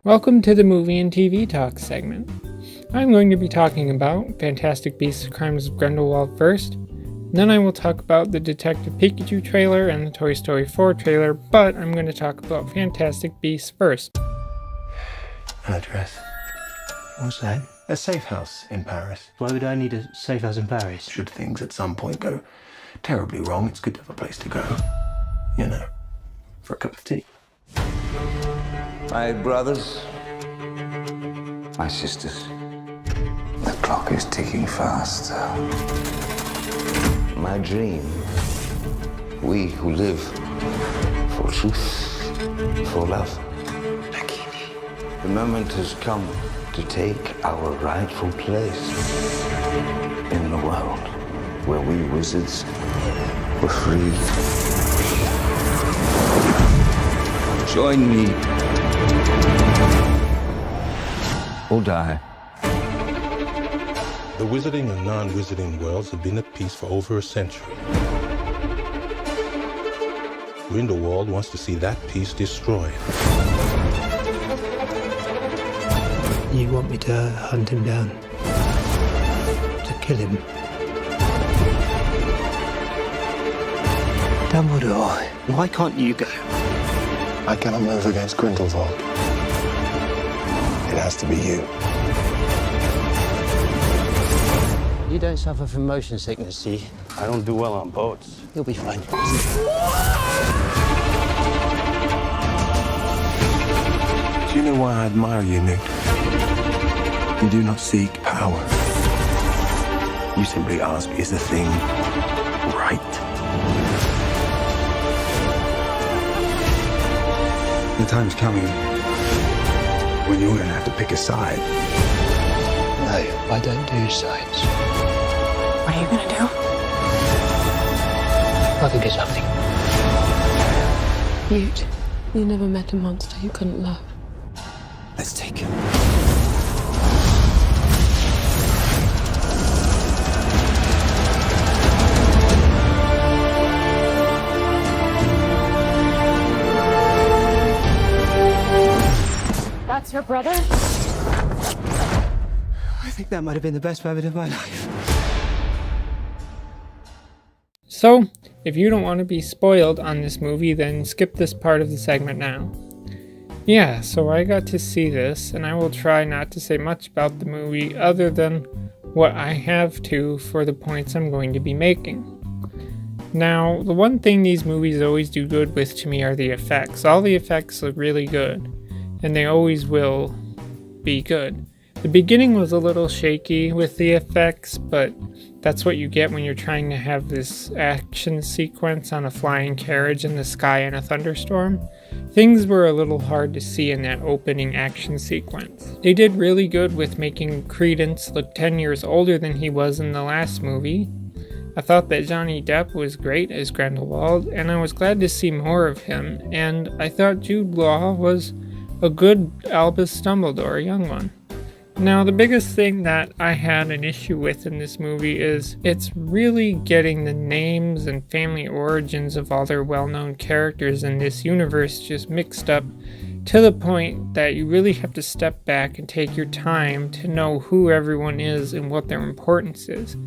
Welcome to the Movie and TV Talk segment. I'm going to be talking about Fantastic Beasts: Crimes of Grindelwald first, then I will talk about the Detective Pikachu trailer and the Toy Story 4 trailer, but I'm going to talk about Fantastic Beasts first. Address. What's that? A safe house in Paris. Why would I need a safe house in Paris? Should things at some point go terribly wrong, it's good to have a place to go. You know, for a cup of tea. My brothers, my sisters, the clock is ticking faster. My dream, we who live for truth, for love. The moment has come to take our rightful place in the world where we wizards were free. Join me or die. The wizarding and non-wizarding worlds have been at peace for over a century. Grindelwald wants to see that peace destroyed. You want me to hunt him down? To kill him? Dumbledore, why can't you go? I cannot move against Grindelwald. It has to be you. You don't suffer from motion sickness, do you? I don't do well on boats. You'll be fine. Do you know why I admire you, Newt? You do not seek power. You simply ask, is the thing right? The time's coming when you're going to have to pick a side. No, I don't do sides. What are you gonna do? I think it's something. Newt, you never met a monster you couldn't love. Let's take him. That's your brother? I think that might have been the best moment of my life. So, if you don't want to be spoiled on this movie, then skip this part of the segment now. Yeah, so I got to see this, and I will try not to say much about the movie other than what I have to for the points I'm going to be making. Now, the one thing these movies always do good with to me are the effects. All the effects look really good, and they always will be good. The beginning was a little shaky with the effects, but that's what you get when you're trying to have this action sequence on a flying carriage in the sky in a thunderstorm. Things were a little hard to see in that opening action sequence. They did really good with making Credence look 10 years older than he was in the last movie. I thought that Johnny Depp was great as Grindelwald, and I was glad to see more of him, and I thought Jude Law was a good Albus Dumbledore, a young one. Now, the biggest thing that I had an issue with in this movie is it's really getting the names and family origins of all their well-known characters in this universe just mixed up to the point that you really have to step back and take your time to know who everyone is and what their importance is.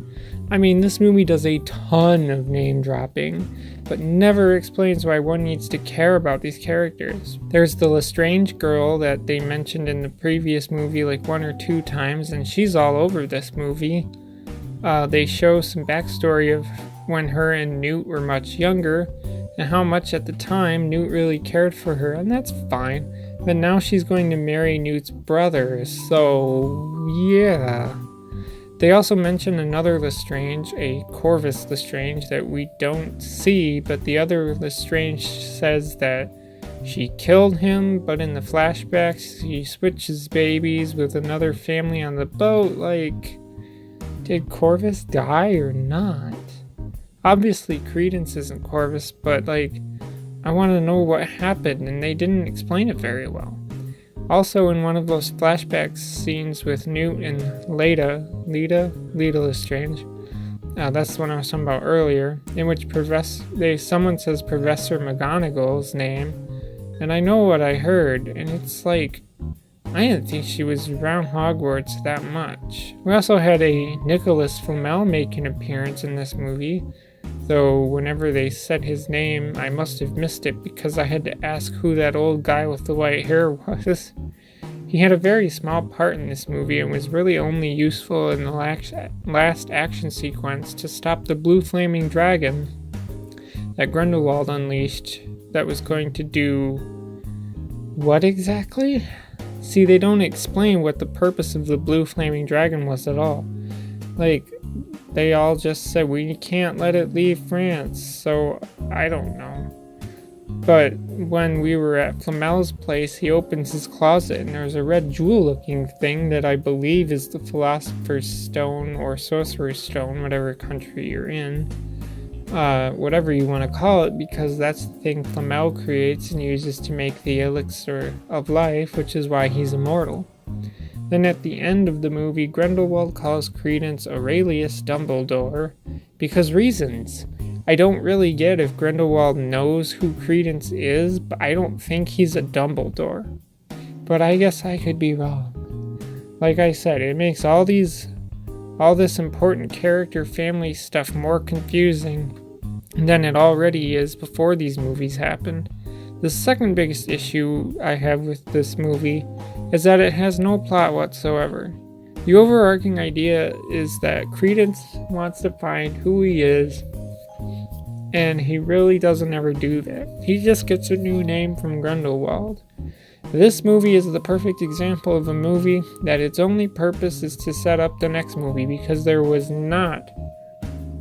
I mean, this movie does a ton of name dropping, but never explains why one needs to care about these characters. There's the Lestrange girl that they mentioned in the previous movie like 1 or 2 times, and she's all over this movie. They show some backstory of when her and Newt were much younger, and how much at the time Newt really cared for her, and that's fine. But now she's going to marry Newt's brother, so yeah. They also mention another Lestrange, a Corvus Lestrange, that we don't see, but the other Lestrange says that she killed him, but in the flashbacks she switches babies with another family on the boat. Like, did Corvus die or not? Obviously Credence isn't Corvus, but like, I want to know what happened, and they didn't explain it very well. Also, in one of those flashback scenes with Newt and Leda Lestrange, that's the one I was talking about earlier, in which someone says Professor McGonagall's name, and I know what I heard, and it's like, I didn't think she was around Hogwarts that much. We also had a Nicholas Flamel make an appearance in this movie, though whenever they said his name, I must have missed it because I had to ask who that old guy with the white hair was. He had a very small part in this movie and was really only useful in the last action sequence to stop the blue flaming dragon that Grindelwald unleashed that was going to do what exactly? See, they don't explain what the purpose of the blue flaming dragon was at all. Like, they all just said, we can't let it leave France, so I don't know. But when we were at Flamel's place, he opens his closet and there's a red jewel-looking thing that I believe is the Philosopher's Stone or Sorcerer's Stone, whatever country you're in. Whatever you want to call it, because that's the thing Flamel creates and uses to make the elixir of life, which is why he's immortal. Then at the end of the movie, Grindelwald calls Credence Aurelius Dumbledore, because reasons. I don't really get if Grindelwald knows who Credence is, but I don't think he's a Dumbledore. But I guess I could be wrong. Like I said, it makes all this important character family stuff more confusing than it already is before these movies happened. The second biggest issue I have with this movie is that it has no plot whatsoever. The overarching idea is that Credence wants to find who he is, and he really doesn't ever do that. He just gets a new name from Grindelwald. This movie is the perfect example of a movie that its only purpose is to set up the next movie, because there was not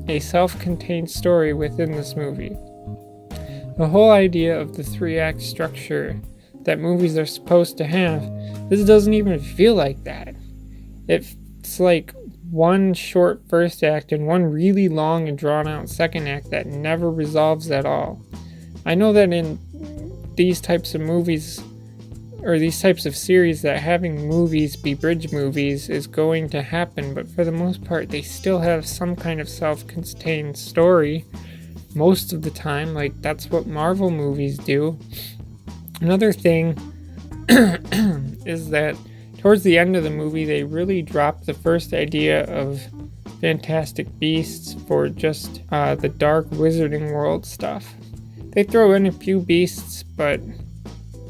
a self-contained story within this movie. The whole idea of the 3-act structure that movies are supposed to have, this doesn't even feel like that. It's like one short first act and one really long and drawn out second act that never resolves at all. I know that in these types of movies, or these types of series, that having movies be bridge movies is going to happen, but for the most part they still have some kind of self-contained story most of the time. Like, that's what Marvel movies do. Another thing is that towards the end of the movie they really drop the first idea of Fantastic Beasts for just the dark wizarding world stuff. They throw in a few beasts, but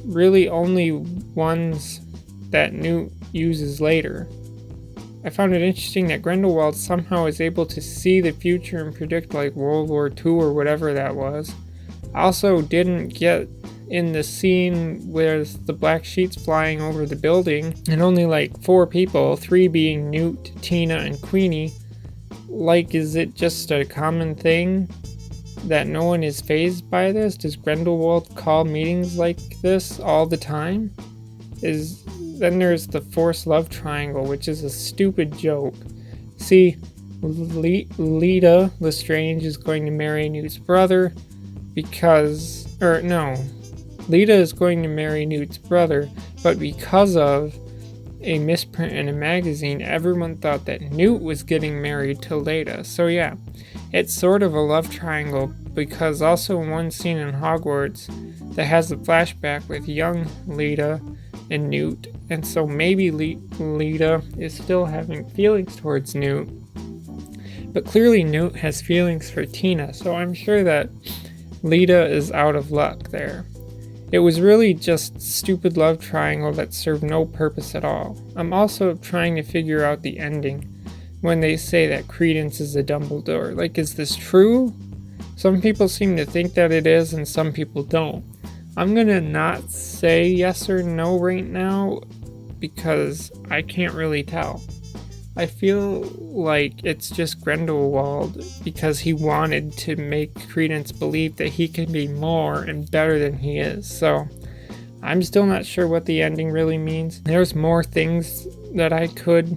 really only ones that Newt uses later. I found it interesting that Grindelwald somehow is able to see the future and predict like World War II or whatever that was. I also didn't get in the scene where the black sheet's flying over the building and only like 4 people, 3 being Newt, Tina, and Queenie. Like, is it just a common thing that no one is fazed by this? Does Grindelwald call meetings like this all the time? Then there's the forced love triangle, which is a stupid joke. See, Leta Lestrange is going to marry Newt's brother Leta is going to marry Newt's brother, but because of a misprint in a magazine, everyone thought that Newt was getting married to Leta. So yeah, it's sort of a love triangle, because also in one scene in Hogwarts that has a flashback with young Leta and Newt, and so maybe Leta is still having feelings towards Newt, but clearly Newt has feelings for Tina, so I'm sure that Leta is out of luck there. It was really just stupid love triangle that served no purpose at all. I'm also trying to figure out the ending when they say that Credence is a Dumbledore. Like, is this true? Some people seem to think that it is and some people don't. I'm gonna not say yes or no right now because I can't really tell. I feel like it's just Grindelwald because he wanted to make Credence believe that he can be more and better than he is. So I'm still not sure what the ending really means. There's more things that I could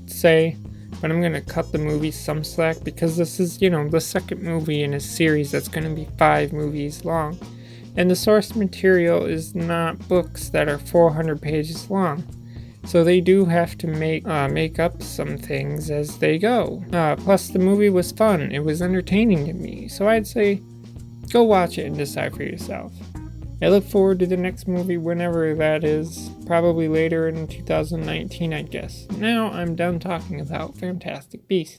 say, but I'm going to cut the movie some slack because this is, the second movie in a series that's going to be 5 movies long. And the source material is not books that are 400 pages long. So they do have to make up some things as they go. Plus the movie was fun. It was entertaining to me. So I'd say go watch it and decide for yourself. I look forward to the next movie whenever that is. probably later in 2019, I'd guess. Now I'm done talking about Fantastic Beasts.